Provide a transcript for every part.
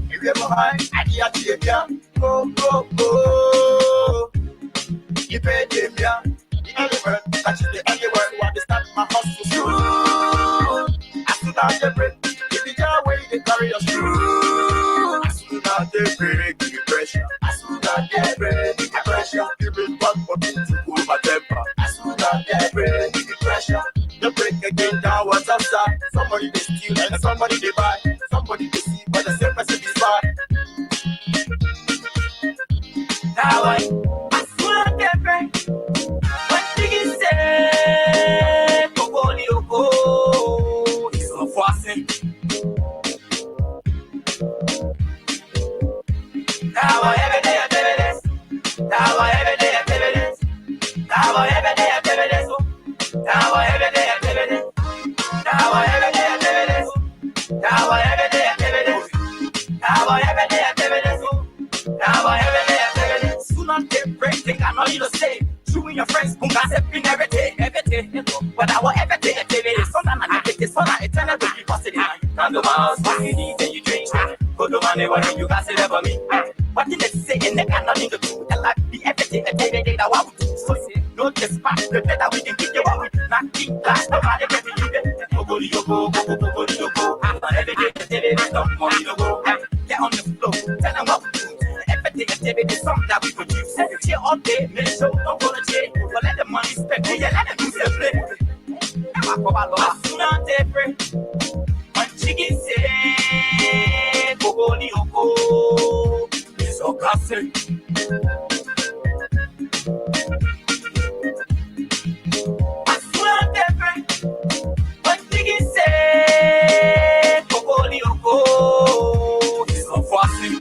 If you're behind, I can't see it. Go. You pay them, yeah. Anywhere, touch it anywhere. Want to start my hustle. As soon as they break, if you can't wait, they carry us through. As soon as they break, give me pressure. As soon as they break, give me pressure. Give me one for me to cool my temper. As soon as they break, give me pressure. They break again, now what's outside? Somebody they steal and somebody they buy. Somebody they see, but the same person is buy. Now I soon as they break, what thing is said? Go, it's so forcing. Now I every day I tell you this. Now I every day I tell you this. Now I every day I tell you this. Now I every day I tell you this. Now I every day I tell you this. Now I every day I tell you this. Now I every day I tell you this. Now I every day I tell you this. Soon as they break, think I know you to say. You and your friends, who got everything, every day. But I will every day I tell you this. Sometimes I take this, sometimes it's eternal, but you pass it in. Come to my house, what you need, and you drink. Go to my neighbor, you got it for me. What did they say? And they got nothing to do. Tell like be everything a day that I want to do. So say, no despite the better we can get you out with. Not think class, nobody can believe it. Go. Every day, there's no money to go. Get on the floor, tell them what we do. Everything a day, there's something that we produce. Cheer all day, make sure don't go to jail. But let the money spend, let them do their play. As soon as they break, when chicken say, go. So classic. As soon as they break, what thing is said? Go. It's so fast.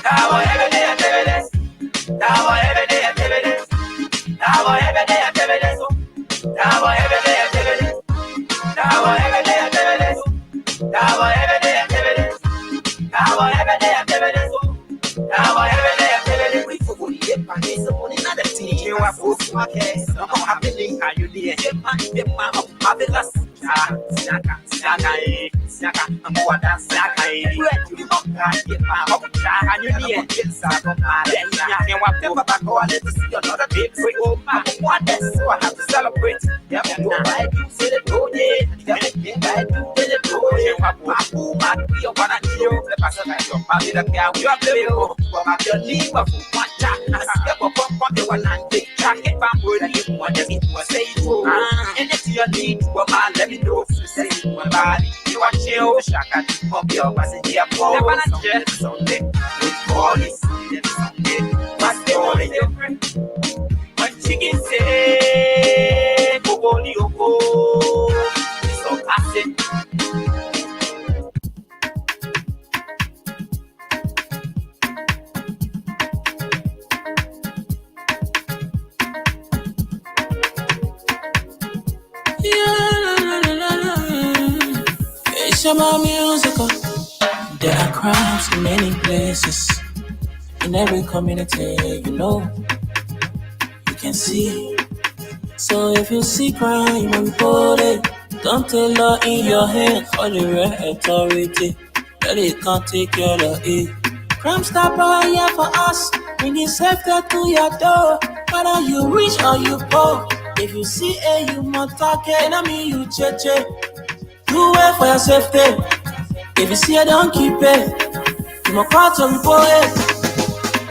Now every day I tell you this. Now every day I tell you this. Now every day I tell you this. Now every day I tell you this. Now every day I tell you this. Now every day I tell you this. Now every day I tell you this. Now every day I tell you this. We for the hip and it's on another team. You are both my case. I'm happy. Are you there? Hip man up. Have it last. Saka, I'm more than Saka. You don't get my up. And you need to get Saka. Then you can walk them back on it to see another big free. Oh, my one, so I have to celebrate. Yeah, I do say the door, yeah. I do say the door, yeah. My you wanna kill the person like your family, the girl, you are playing. But I'm your leave of one jack. I step up on the one and take jack. If I'm good, you want to say it. And if you need to, let me know. Say one body. You are chill, shaka, pump your passenger. The manager, Sunday, with police. Sunday, what's the only difference? When chicken say, go. So classic. It's about musical. There are crimes in many places. In every community, you can see. So if you see crime, report it. Don't take law in your hand. Call the real authority. That it can't take care of it. Crime Stopper here for us. Bringing safety to your door. Whether you rich or you poor. If you see a human talking, I mean you cheche. You wait for your safety. If you see I don't keep it. You must call to report it.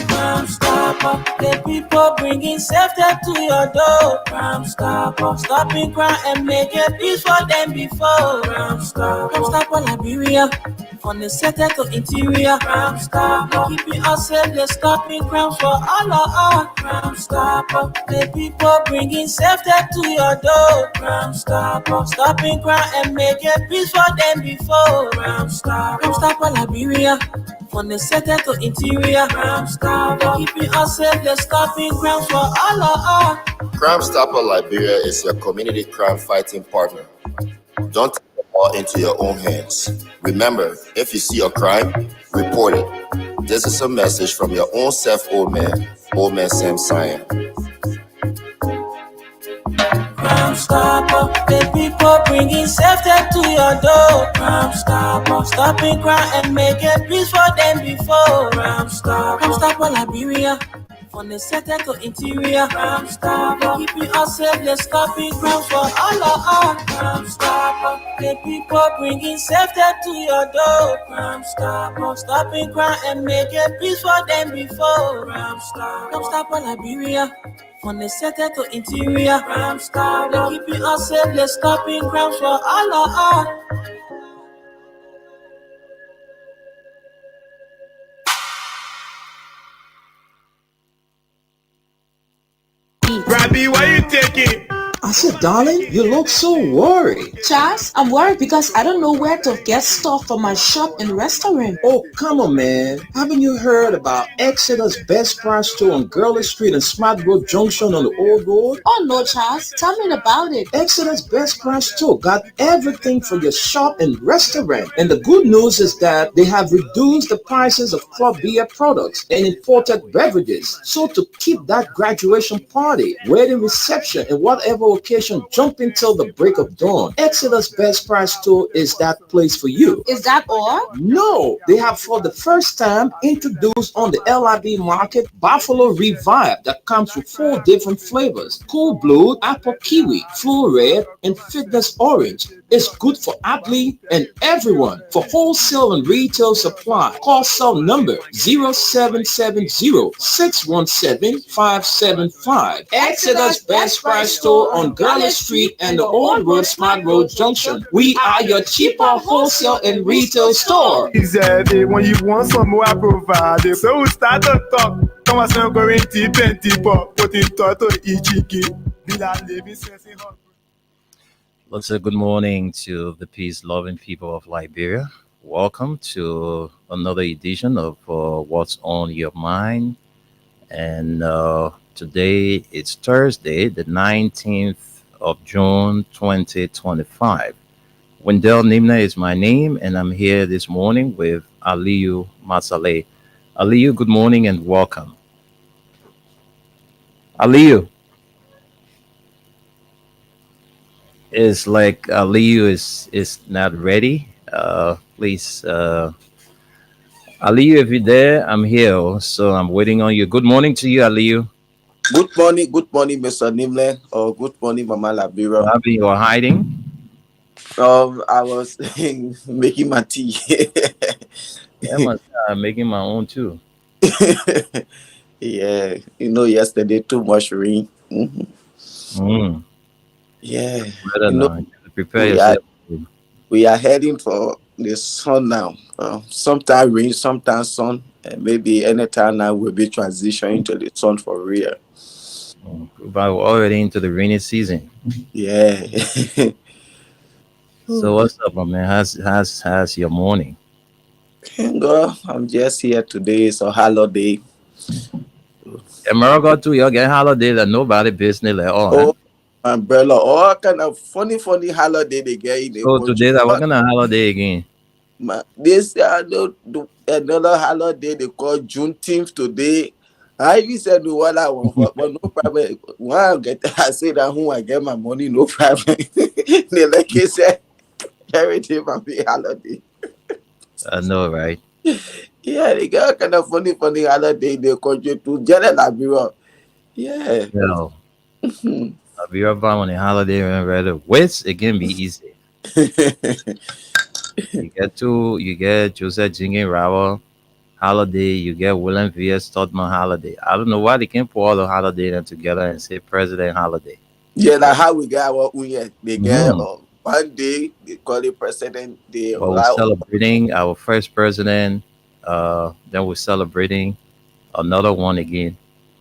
Crime Stopper, the people bringing safety to your door. Crime Stopper, stopping crime and making peace for them before. Crime Stopper, Liberia, from the center to interior. Crime Stopper, keeping us safe, they're stopping crimes for all of us. Crime Stopper, the people bringing safety to your door. Crime Stopper, stopping crime and making peace for them before. Crime Stopper, Liberia, from the center to interior. Crime Stopper, keeping us safe, they're stopping crimes for all of us. Crime Stopper Liberia is your community crime fighting partner. Don't take the law into your own hands. Remember, if you see a crime, report it. This is a message from your own self, Old Man Sam Cyan. Stopper, the people bringing safety to your door. Crime Stopper, stopping crime and making peace for them before. Crime Stopper, Liberia. From the center to interior, Crime Stopper, keeping us safe, let's stopping crime for all of us. Crime Stopper, the people bringing safety to your door. Crime Stopper, stopping crime and making peace for them before. Crime Stopper, Liberia. From the center to interior, Crime Stopper, keeping us safe, let's stopping crime for all of us. Robbie, why you taking? I said, darling, you look so worried. Charles, I'm worried because I don't know where to get stuff for my shop and restaurant. Oh, come on, man. Haven't you heard about Exeter's Best Price Store on Gurley Street and Smart Road Junction on the Old Road? Oh no, Charles, tell me about it. Exeter's Best Price Store got everything for your shop and restaurant. And the good news is that they have reduced the prices of club beer products and imported beverages. So to keep that graduation party, wedding reception, and whatever occasion jumping till the break of dawn, Exeter's Best Price Store is that place for you. Is that all? No, they have for the first time introduced on the LIB market Buffalo Revive that comes with 4 different flavors: Cool Blue, Apple Kiwi, Full Red, and Fitness Orange. It's good for athlete and everyone. For wholesale and retail supply, call cell number 0770-617-575. Exeter's Best Price Store on Gurley Street and the Old Road Smart Road Junction. We are your cheaper wholesale and retail store. Easy, when you want some more, I provide it. So we start to talk. Come on, some going to 20 pop. Put it to each living sense in hot. Let's say good morning to the peace-loving people of Liberia. Welcome to another edition of What's on Your Mind. And today it's Thursday, the 19th of June, 2025. Wendell Nimna is my name, and I'm here this morning with Aliyu Masaleh. Aliyu, good morning and welcome. Aliyu. Is like Aliyu is not ready. Please, Aliyu, if you're there, I'm here. So I'm waiting on you. Good morning to you, Aliyu. Good morning, Mr. Nimle, or good morning, Mama Labira. Bobby, you are hiding. I was making my tea. I'm making my own too. Yeah, yesterday too much rain. Yeah, Prepare yourself. We are heading for the sun now. Sometimes rain, sometimes sun, and maybe anytime now we'll be transitioning to the sun for real. But we're already into the rainy season. Yeah. So what's up, my man? How's your morning? Girl, I'm just here today. It's a holiday. America too, you get holiday that nobody business at all. Oh, umbrella, all kind of funny holiday they get in the So today that we're gonna holiday again. This another holiday they call Juneteenth today. I even said no what I want, but no problem. When I say that who I get my money, no problem. They like you said, everything might be holiday. I know, right? Yeah, they got kind of funny holiday they contribute to General Liberia. Yeah. No. I'll be right back on the holiday and rather which it can be easy. You get Joseph Jingen Rawa holiday, you get William V.S. Todman holiday. I don't know why they can't put all the holiday them together and say President holiday. Yeah, like how we got what we get. They get one day they call it President Day. Well, we're celebrating our first president. Then we're celebrating another one again.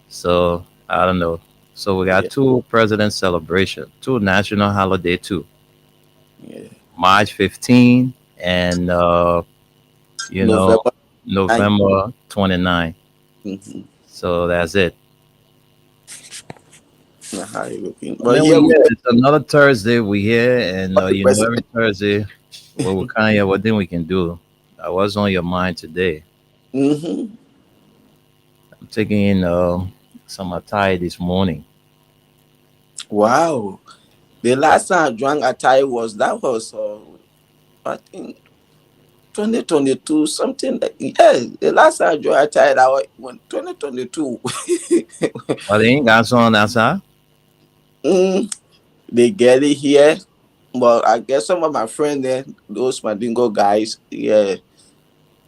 So I don't know. So we got 2 president celebration, 2 national holiday too. Yeah. March 15 and November 29. Mm-hmm. So that's it. How you looking? But it's another Thursday we here, and every Thursday what thing we can do. What's on your mind today? Mm-hmm. I'm taking in some Atai this morning. Wow. The last time I drank Atai was I think 2022, something like, yeah, the last time I drank Atai that was 2022. But they ain't got some outside. They get it here. But I guess some of my friends there, those Mandingo guys, yeah,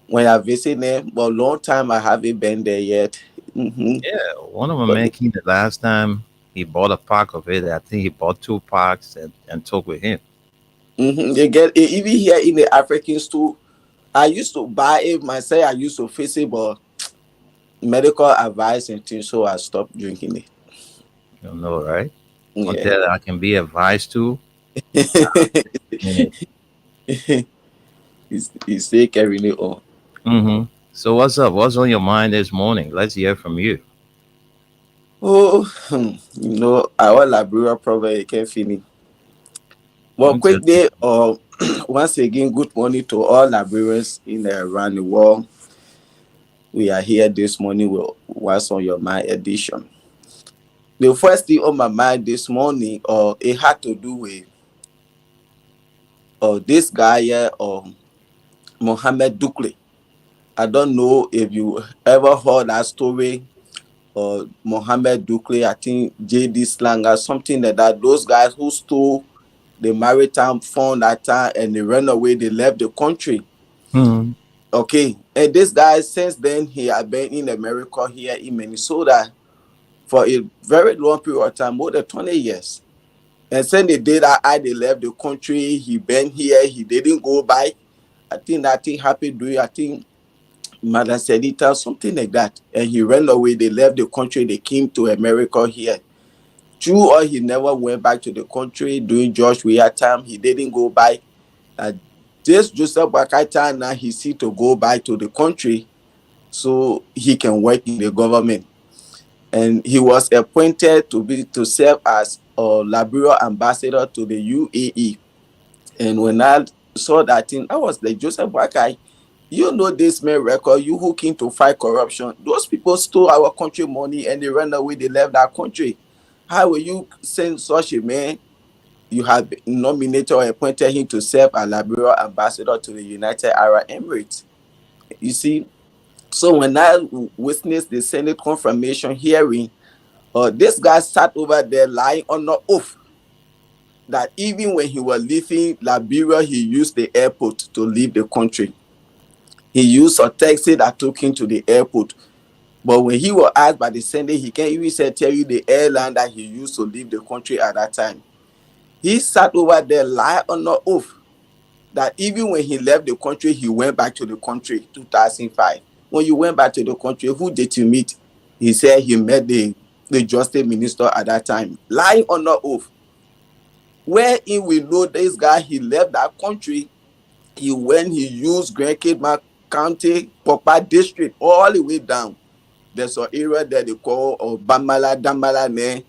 when I visit them, but long time I haven't been there yet. Yeah, one of my But men came the last time. He bought a pack of it. I think he bought 2 packs and took with him. they get it even here in the African store. I used to buy it myself. I used to fix it, but medical advice and things, so I stopped drinking it. You know, right? Yeah. Until I can be advised to. He's still carrying it on. Mm-hmm. So what's up? What's on your mind this morning? Let's hear from you. Oh, our Liberia probably can't finish. Well, quick Okay. day. Once again, good morning to all Liberians in and around the world. We are here this morning with What's on Your Mind edition. The first thing on my mind this morning, it had to do with this guy here, Mohammed Dukle. I don't know if you ever heard that story. Mohammed Dukle, I think JD Slanger, something like that. Those guys who stole the maritime fund that time and they ran away, they left the country. Hmm. Okay. And this guy, since then, he had been in America here in Minnesota for a very long period of time, more than 20 years. And since the day that they left the country, he been here, he didn't go back. I think that thing happened during, I think, Mother Sedita, something like that. And he ran away, they left the country, they came to America here. True or he never went back to the country during George Weah time, he didn't go back. This Joseph Boakai time now he see to go back to the country so he can work in the government. And he was appointed to serve as a Liberia ambassador to the UAE. And when I saw that thing, I was like, Joseph Boakai, you know this man record, you who came to fight corruption. Those people stole our country money and they ran away, they left that country. How will you send such a man? You have nominated or appointed him to serve as Liberia ambassador to the United Arab Emirates. You see, so when I witnessed the Senate confirmation hearing, this guy sat over there lying on the oath that even when he was leaving Liberia, he used the airport to leave the country. He used a taxi that took him to the airport. But when he was asked by the Senate, he can't even tell you the airline that he used to leave the country at that time. He sat over there lying on the oath that even when he left the country, he went back to the country 2005. When you went back to the country, who did you meet? He said he met the justice minister at that time, lying on the oath. Wherein we know this guy, he left that country, he used Grand Cape County, Popa district, all the way down. There's an area that they call Bamala, Dambala,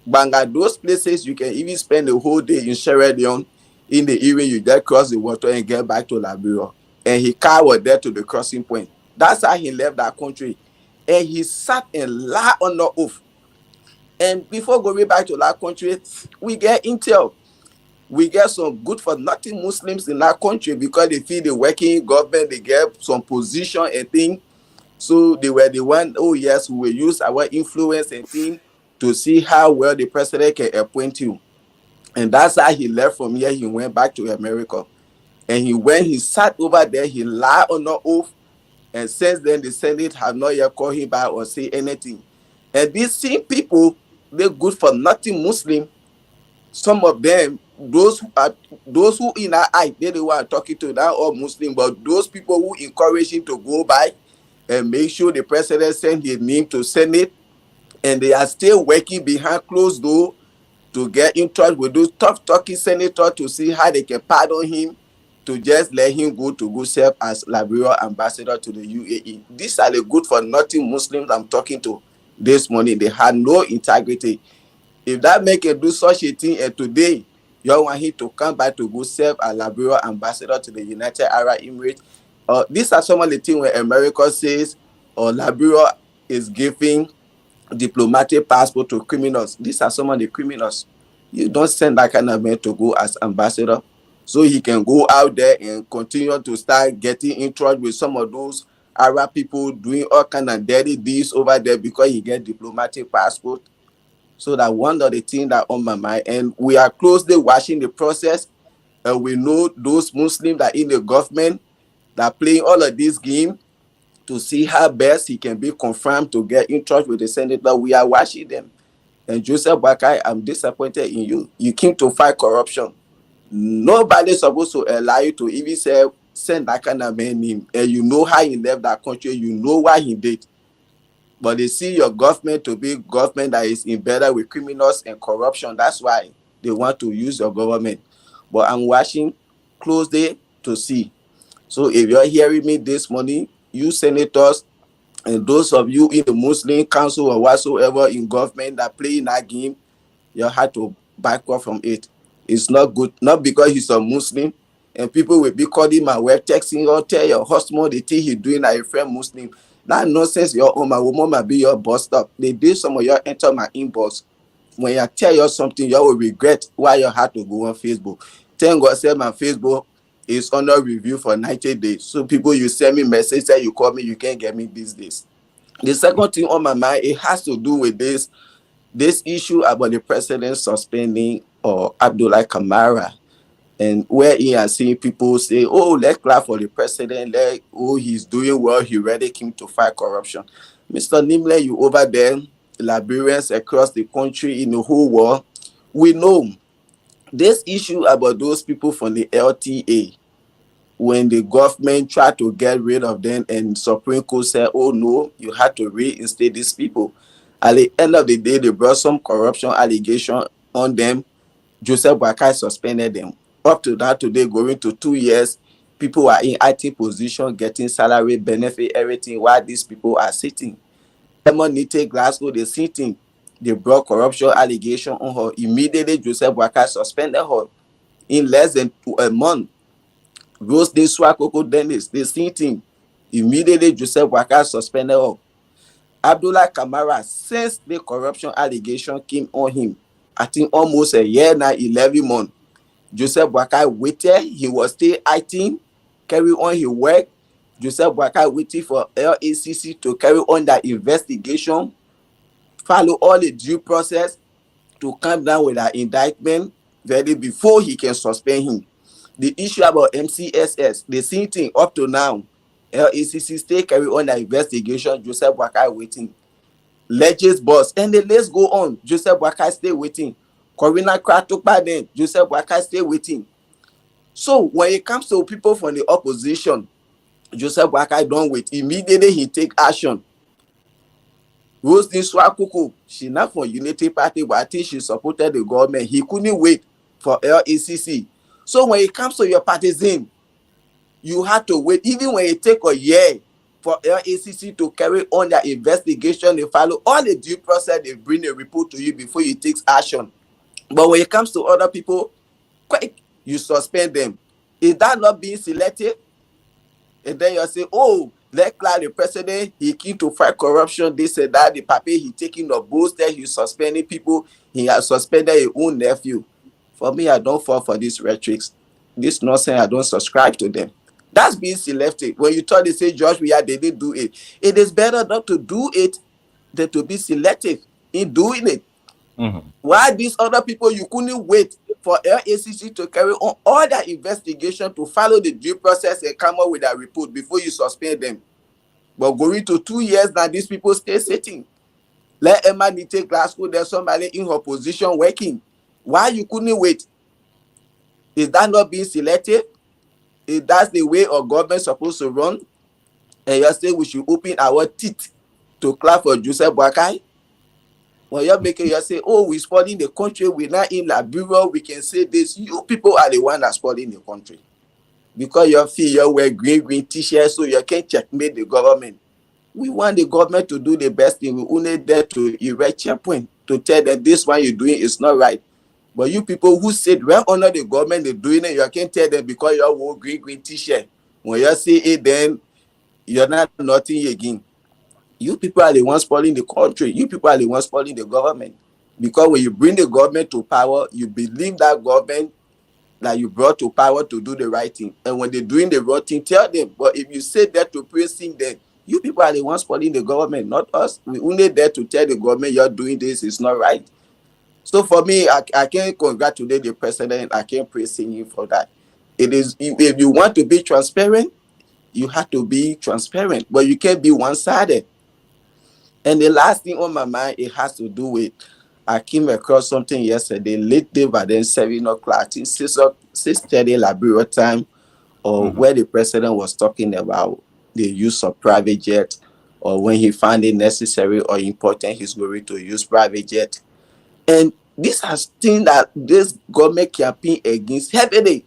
Banga. Those places you can even spend the whole day in Sierra Leone. In the area, you get cross the water and get back to Liberia. And his car was there to the crossing point. That's how he left that country. And he sat and lied on the oath. And before going back to that country, we get intel. We get some good for nothing Muslims in that country because they feel the working government, they get some position and thing. So they were the one, oh yes, we will use our influence and thing to see how well the president can appoint you. And that's how he left from here. He went back to America. And he sat over there, he lied on the oath. And since then, the Senate have not yet called him back or say anything. And these same people, they're good for nothing Muslim. Some of them, those who in our eye, they the one talking to now all Muslim, but those people who encourage him to go back and make sure the president send his name to Senate, and they are still working behind closed door to get in touch with those tough talking senators to see how they can pardon him, to just let him go serve as Liberia ambassador to the UAE. These are the good for nothing Muslims I'm talking to this morning. They had no integrity. If that man can do such a thing, and today you want him to come back to go serve as Liberia ambassador to the United Arab Emirates, these are some of the things where America says Liberia is giving diplomatic passport to criminals. These are some of the criminals. You don't send that kind of man to go as ambassador, so he can go out there and continue to start getting in touch with some of those Arab people doing all kind of dirty deeds over there because he get diplomatic passport. So that one of the things that on my mind, and we are closely watching the process, and we know those Muslims that in the government that playing all of this game to see how best he can be confirmed to get in touch with the senator. We are watching them. And Joseph Bakai, I'm disappointed in you. You came to fight corruption. Nobody supposed to allow you to even say send that kind of man in, and you know how he left that country, you know why he did. But they see your government to be government that is embedded with criminals and corruption. That's why they want to use your government. But I'm watching closely to see. So if you're hearing me this morning, you senators and those of you in the Muslim council or whatsoever in government that play in that game, you have to back off from it. It's not good. Not because he's a Muslim and people will be calling my web texting or tell your husband the thing he's doing like a friend Muslim. That nonsense your own, my woman might be your boss up. They did some of you enter my inbox. When I tell you something, you will regret why you had to go on Facebook. Thank God said my Facebook is under review for 90 days. So people, you send me message, say you call me, you can't get me these days. The second thing on my mind, it has to do with this issue about the president suspending or Abdullah Kamara, and where he has seen people say, oh, let's clap for the president, he's doing well, he ready came to fight corruption. Mr. Nimle, you over there, Liberians across the country, in the whole world, we know this issue about those people from the LTA, when the government tried to get rid of them and Supreme Court said, oh no, you had to reinstate these people. At the end of the day, they brought some corruption allegation on them. Joseph Boakai suspended them. Up to that today, going to 2 years, people are in IT position, getting salary, benefit, everything, while these people are sitting. Emonite Glasgow, they sitting. They brought corruption allegation on her. Immediately, Joseph Boakai suspended her. In less than a month, Rose de Swakoko Dennis, the same thing. Immediately, Joseph Boakai suspended her. Abdullah Kamara, since the corruption allegation came on him, I think almost a year now, 11 months, Joseph Boakai waited. He was still acting, carry on his work. Joseph Boakai waiting for LACC to carry on that investigation, follow all the due process to come down with that indictment very before he can suspend him. The issue about MCSS, the same thing up to now. LACC still carry on the investigation. Joseph Boakai waiting. Legends boss, and the list go on. Joseph Boakai stay waiting. Corina Kratukpa then. Joseph Boakai stay waiting. So when it comes to people from the opposition, Joseph Boakai don't wait. Immediately he take action. Rose Niswakuku, she not from Unity Party, but I think she supported the government. He couldn't wait for LACC. So when it comes to your partisan, you have to wait. Even when it take a year for LACC to carry on their investigation, they follow all the due process, they bring a report to you before you take action. But when it comes to other people, quick, you suspend them. Is that not being selective? And then you say, oh, let the president, he came to fight corruption, this and that, the paper, he taking the boosted, he's suspending people, he has suspended his own nephew. For me, I don't fall for these rhetorics. This nonsense, I don't subscribe to them. That's being selective. When you thought they say, George, they didn't do it. It is better not to do it than to be selective in doing it. Mm-hmm. Why these other people, you couldn't wait for LACC to carry on all that investigation to follow the due process and come up with a report before you suspend them? But going to 2 years now, these people stay sitting. Let Emma Nite Glasgow, there's somebody in her position working. Why you couldn't wait? Is that not being selective? If that's the way our government supposed to run, and you say we should open our teeth to clap for Joseph Boakai? When you're making, you say, oh, we're spoiling the country, we're not in Liberia, we can say this. You people are the one that's spoiling the country. Because you feel you wear green t-shirts, so you can't checkmate the government. We want the government to do the best thing. We only there to erect checkpoint, to tell them this one you're doing is not right. But you people who sit right under the government, they're doing it, you can't tell them because you wear green t-shirt. When you say it, then you're not nothing again. You people are the ones spoiling the country. You people are the ones spoiling the government. Because when you bring the government to power, you believe that government that you brought to power to do the right thing. And when they're doing the wrong thing, tell them. But if you say that to praising them, you people are the ones spoiling the government, not us. We only there to tell the government you're doing this is not right. So for me, I can congratulate the president. I can praise him for that. It is, if you want to be transparent, you have to be transparent, but you can't be one-sided. And the last thing on my mind, it has to do with, I came across something yesterday, late day, but then 7 o'clock, I think 6:30 Liberia time, or where the president was talking about the use of private jet, or when he found it necessary or important, he's going to use private jet. And these are things that this government campaign against heavily.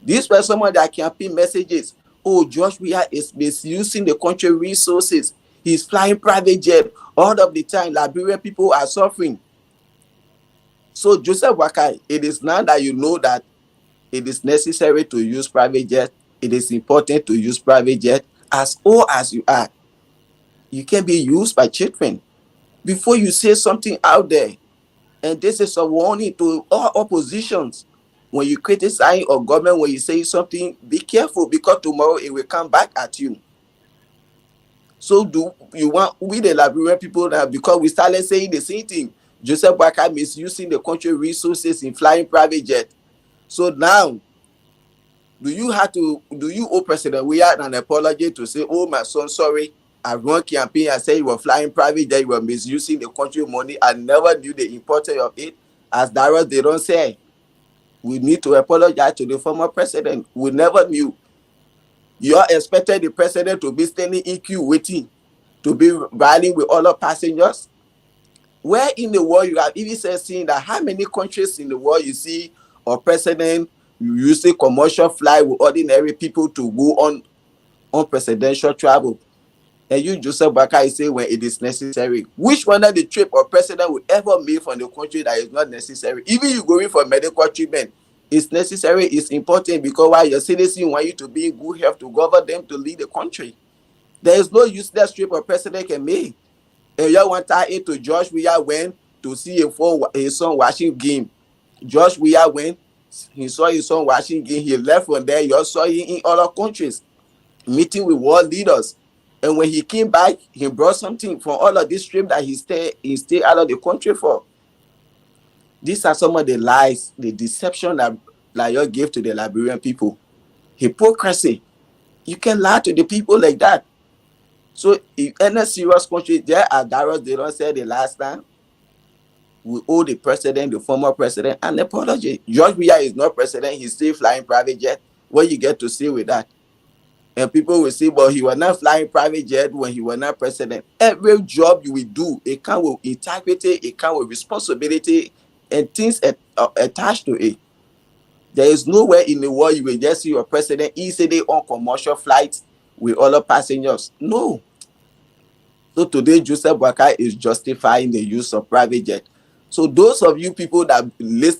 These were some of their campaign messages. Oh, Josh Weah is misusing the country resources. He's flying private jet all of the time. Liberian people are suffering. So Joseph Boakai, it is now that you know that it is necessary to use private jet. It is important to use private jet. As old as you are, you can be used by children. Before you say something out there, and this is a warning to all oppositions. When you criticize a government, when you say something, be careful, because tomorrow it will come back at you. So do you want we the Liberian people now, because we started saying the same thing? Joseph Boakai misusing the country resources in flying private jet. So now, do you owe President Weah an apology to say, oh my son, sorry, I run campaign, I said you were flying private jet, you were misusing the country money, I never knew the importance of it. As Darius, they don't say. We need to apologize to the former president. We never knew. You are expected the president to be standing in queue waiting, to be riding with other passengers. Where in the world you have even seen that? How many countries in the world you see a president using commercial flight with ordinary people to go on presidential travel? And you, Joseph Boakai, say when it is necessary. Which one of the trip or president will ever make from the country that is not necessary? Even you going for medical treatment, it's necessary, it's important, because while your citizens want you to be in good health to govern them, to lead the country. There is no useless trip a president can make. And you want to Josh Weah went to see his son watching game. Josh Weah went, he saw his son watching game, he left from there, you saw him in other countries, meeting with world leaders. And when he came back, he brought something from all of this trip that he stayed out of the country for. These are some of the lies, the deception that Layo gave to the Liberian people. Hypocrisy. You can lie to the people like that. So in any serious country, there are Darius, they don't say the last time, we owe the president, the former president, an apology. George Weah is not president, he's still flying private jet. What you get to say with that? And people will say, but he was not flying private jet when he was not president. Every job you will do, it comes with integrity, it comes with responsibility, and things attached to it. There is nowhere in the world you will just see your president easily on commercial flights with other passengers. No. So today, Joseph Boakai is justifying the use of private jet. So those of you people that listen